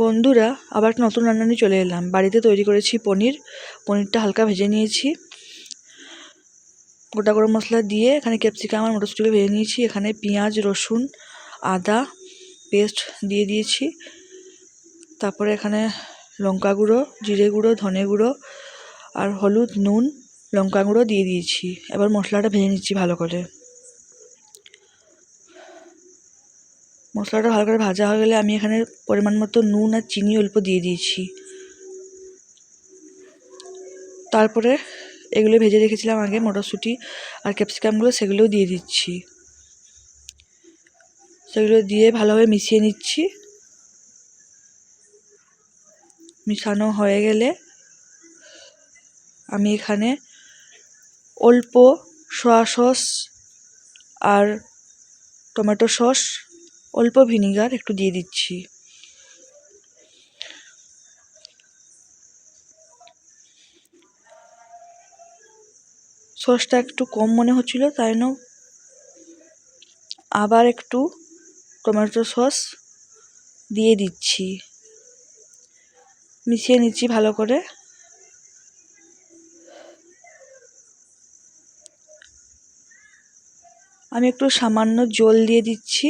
বন্ধুরা, আবার একটা নতুন রান্না নিয়ে চলে এলাম। বাড়িতে তৈরি করেছি পনিরটা হালকা ভেজে নিয়েছি। গোটা গরম মশলা দিয়ে এখানে ক্যাপসিকাম আর মটরশুঁটিকে ভেজে নিয়েছি। এখানে পেঁয়াজ, রসুন, আদা পেস্ট দিয়ে দিয়েছি। তারপরে এখানে লঙ্কা গুঁড়ো, জিরে গুঁড়ো, ধনে গুঁড়ো আর হলুদ, নুন, লঙ্কা গুঁড়ো দিয়ে দিয়েছি। এবার মশলাটা ভেজে নিচ্ছি ভালো করে। মশলাটা ভালো করে ভাজা হয়ে গেলে আমি এখানে পরিমাণ মতো নুন আর চিনি অল্প দিয়ে দিয়েছি। তারপরে এগুলো ভেজে রেখেছিলাম আগে মটরশুঁটি আর ক্যাপসিকামগুলো, সেগুলোও দিয়ে দিচ্ছি। সেগুলো দিয়ে ভালোভাবে মিশিয়ে নিচ্ছি। মিশানো হয়ে গেলে আমি এখানে অল্প সয়া সস আর টমেটো সস, অল্প ভিনিগার একটু দিয়ে দিচ্ছি। সসটা একটু কম মনে হচ্ছিল, তাই জন্য আবার একটু টমেটো সস দিয়ে দিচ্ছি। মিশিয়ে নিচ্ছি ভালো করে। আমি একটু সামান্য জল দিয়ে দিচ্ছি।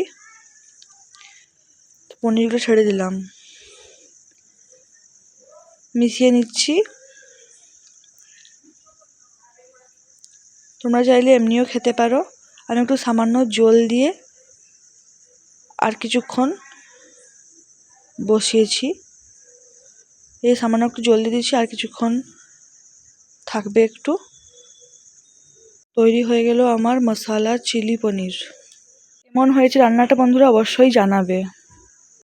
পনিরগুলো ছেড়ে দিলাম, মিশিয়ে নিচ্ছি। তোমরা চাইলে এমনিও খেতে পারো। আমি একটু সামান্য জল দিয়ে আর কিছুক্ষণ বসিয়েছি। এই সামান্য একটু জল দিয়ে দিচ্ছি, আর কিছুক্ষণ থাকবে একটু। তৈরি হয়ে গেল আমার মশলা চিলি পনির। কেমন হয়েছে রান্নাটা বন্ধুরা অবশ্যই জানাবে।